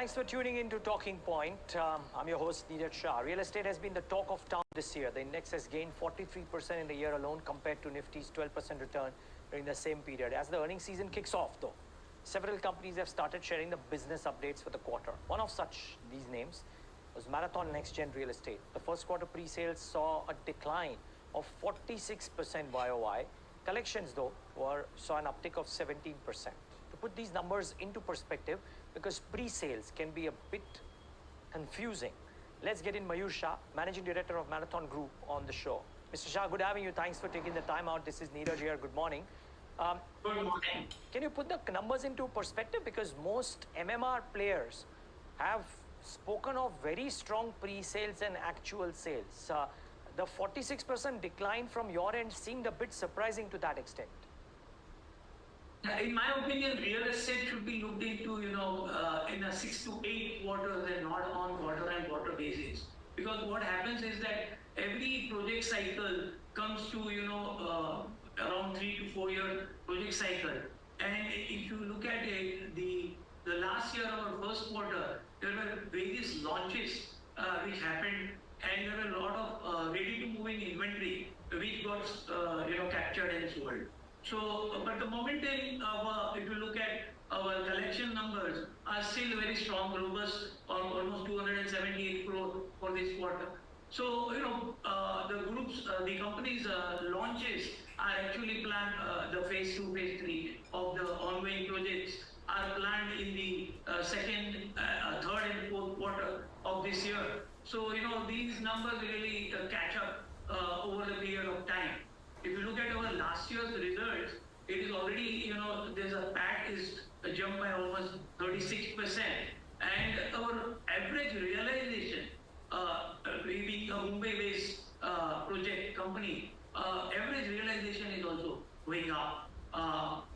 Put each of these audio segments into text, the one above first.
Thanks for tuning in to Talking Point. I'm your host, Mayur Shah. Real estate has been the talk of town this year. The index has gained 43% in the year alone compared to Nifty's 12% return during the same period. As the earnings season kicks off, though, several companies have started sharing the business updates for the quarter. One of these names, was Marathon Nextgen Real Estate. The first quarter pre-sales saw a decline of 46% YOY. Collections, though, saw an uptick of 17%. To put these numbers into perspective, because pre-sales can be a bit confusing, let's get in Mayur Shah, Managing Director of Marathon Group, on the show. Mr. Shah, good having you. Thanks for taking the time out. This is Neeraj here. Good morning. Good morning. Can you put the numbers into perspective? Because most MMR players have spoken of very strong pre-sales and actual sales. The 46% decline from your end seemed a bit surprising to that extent. In my opinion, real estate should be looked into, in a 6 to 8 quarters and not on quarter-and-quarter basis. Because what happens is that every project cycle comes to, around 3 to 4 year project cycle. And if you look at it, the last year, our first quarter, there were various launches which happened, and there were a lot of ready-to-moving inventory which got, captured and sold. So, but the momentum of, if you look at our collection numbers, are still very strong, robust, almost 278 crore for this quarter. So, the company's launches are actually planned, the phase 2, phase 3 of the ongoing projects are planned in the second, third and fourth quarter of this year. So, these numbers really catch up over the period of time. If you look at our last year's results, it is already, there's a PAT is a jump by almost 36%. And our average realization, we being a Mumbai-based project company, average realization is also going up,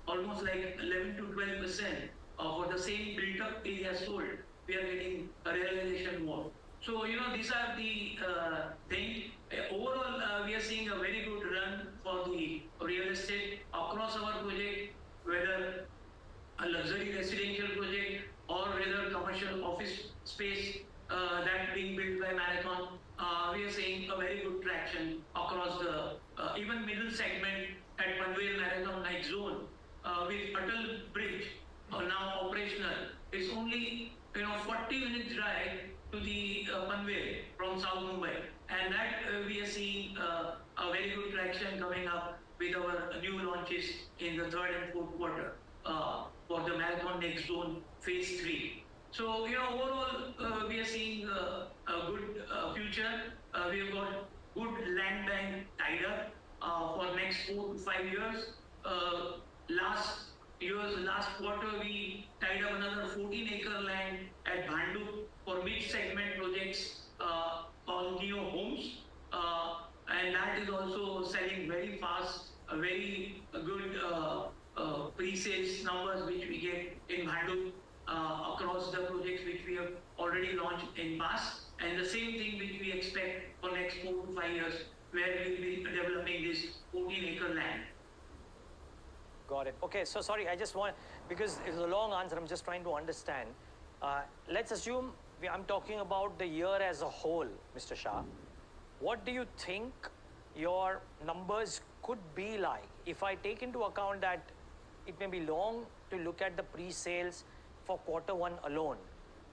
almost like 11 to 12%. For the same built-up area sold, we are getting a realization more. So, these are the things. Overall, we are seeing a very good run for the real estate across our project, whether a luxury residential project or whether commercial office space that being built by Marathon. We are seeing a very good traction across the even middle segment at Panvel Marathon Nextgen with Atal Bridge now operational. It's only 40 minutes drive to the Panvel from South Mumbai, and that we are seeing a very good traction coming up with our new launches in the third and fourth quarter for the Marathon Nextgen phase 3. So overall we are seeing a good future. We have got good land bank tied up for next 4 to 5 years. Last quarter, we tied up another 14-acre land at Bhandup for mid-segment projects called Neo Homes, and that is also selling very fast. A very good pre-sales numbers which we get in Bhandup across the projects which we have already launched in past, and the same thing which we expect for next 4 to 5 years, where we will be developing this 14-acre land. Got it. Okay, so sorry, I just want, because it's a long answer, I'm just trying to understand. Let's assume I'm talking about the year as a whole, Mr. Shah. What do you think your numbers could be like if I take into account that it may be long to look at the pre-sales for quarter one alone?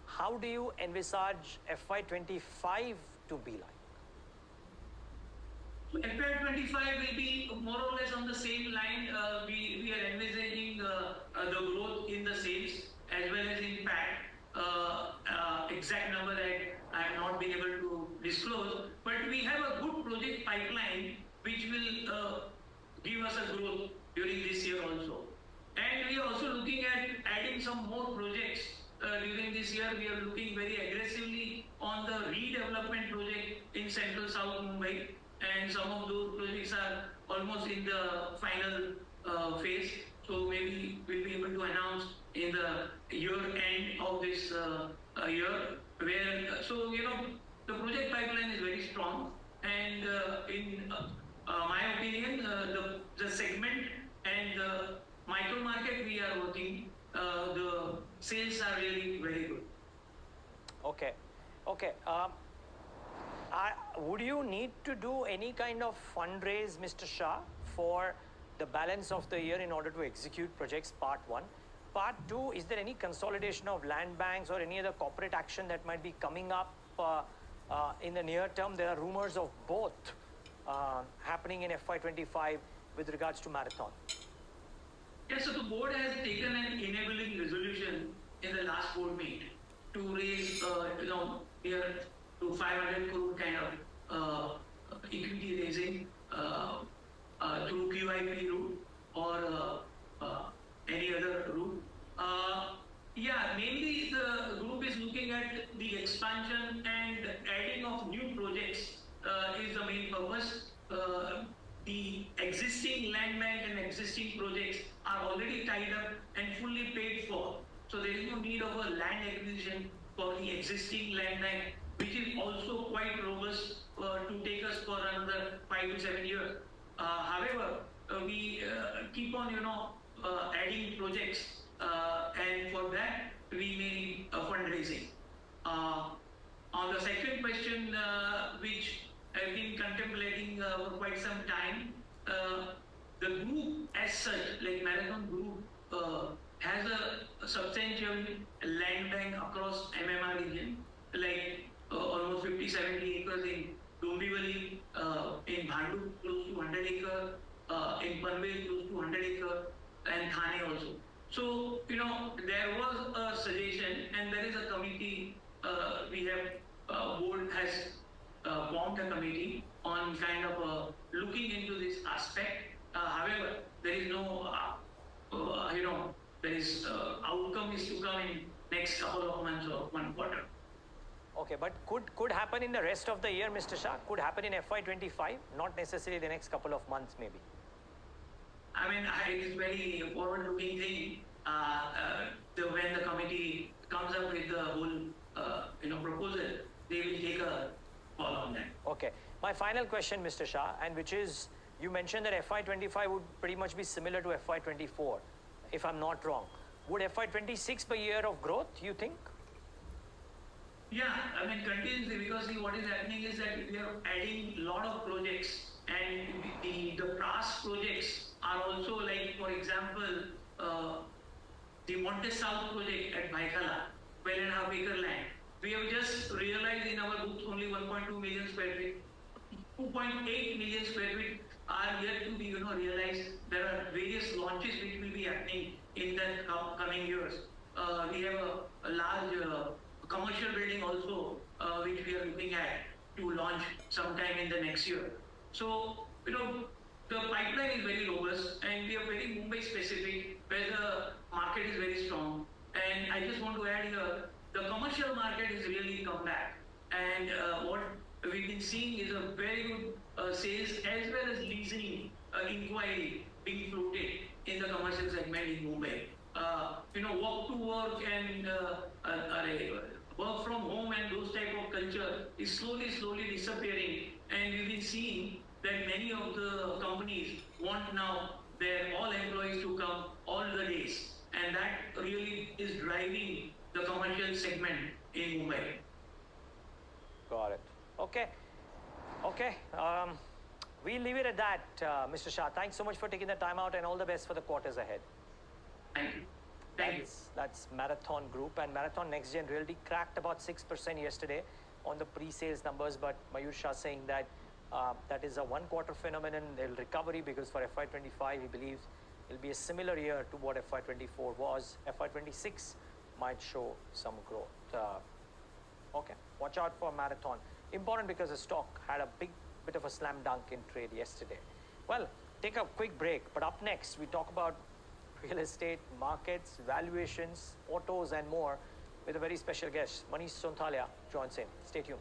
How do you envisage FY25 to be like? FY25 will be more or less on the same line. We are envisaging the growth in the sales as well as in PAT. Exact number that I have not been able to disclose, but we have a good project pipeline which will give us a growth during this year also. And we are also looking at adding some more projects during this year. We are looking very aggressively on the redevelopment project in central South Mumbai. And some of those projects are almost in the final phase. So maybe we'll be able to announce in the year end of this year. The project pipeline is very strong. And in my opinion, the segment and the micro market we are working, the sales are really very good. Okay. Okay. Would you need to do any kind of fundraise, Mr. Shah, for the balance of the year in order to execute projects part one? Part two, is there any consolidation of land banks or any other corporate action that might be coming up in the near term? There are rumors of both happening in FY25 with regards to Marathon. Yes, so the board has taken an enabling resolution in the last board meet to raise, near to 500 crore kind of equity raising through QIP route or any other route. Yeah, mainly the group is looking at the expansion and adding of new projects is the main purpose. The existing land bank and existing projects are already tied up and fully paid for. So there is no need of a land acquisition for the existing land bank, which is also quite robust to take us for another 5 to 7 years. However, we keep on, adding projects, and for that we may need fundraising. On the second question, which I've been contemplating for quite some time, the group as such, like Marathon Group, has a substantial land bank across MMR region, like almost 50-70 acres in Dombivali, in Bhandup close to 100 acre, in Panvel close to 100 acre, and Thane also. So, there was a suggestion, and there is a committee, we have, board has formed a committee on kind of looking into this aspect. However, there is no, there is outcome is to come in next couple of months or 1 quarter. Okay, but could happen in the rest of the year, Mr. Shah? Could happen in FY25, not necessarily the next couple of months, maybe. I mean, it's very forward-looking thing. When the committee comes up with the whole, proposal, they will take a call on that. Okay. My final question, Mr. Shah, and which is, you mentioned that FY25 would pretty much be similar to FY24, if I'm not wrong. Would FY26 be a year of growth, you think? Yeah, I mean, continuously, because what is happening is that we are adding a lot of projects, and the past projects are also, like, for example, the Monte South project at Baikala, 12.5 acre land. We have just realized in our books only 1.2 million square feet. 2.8 million square feet are yet to be, realized. There are various launches which will be happening in the coming years. We have a large commercial building also, which we are looking at to launch sometime in the next year. So, the pipeline is very robust, and we are very Mumbai specific, where the market is very strong. And I just want to add here, the commercial market has really come back. And what we've been seeing is a very good sales as well as leasing inquiry being floated in the commercial segment in Mumbai. Walk to work and work from home and those type of culture is slowly disappearing. And we've been seeing that many of the companies want now their all employees to come all the days. And that really is driving the commercial segment in Mumbai. Got it. Okay. Okay. We'll leave it at that, Mr. Shah. Thanks so much for taking the time out, and all the best for the quarters ahead. Thank you. Thank you. That's Marathon Group, and Marathon Nextgen really cracked about 6% yesterday on the pre-sales numbers, but Mayur Shah saying that that is a 1 quarter phenomenon. They'll recovery because for FY25 he believes it'll be a similar year to what FY24 was. FY26 might show some growth. Okay, watch out for Marathon. Important because the stock had a bit of a slam dunk in trade yesterday. Well, take a quick break, but up next we talk about real estate, markets, valuations, autos and more with a very special guest. Manish Sonthalia joins in. Stay tuned.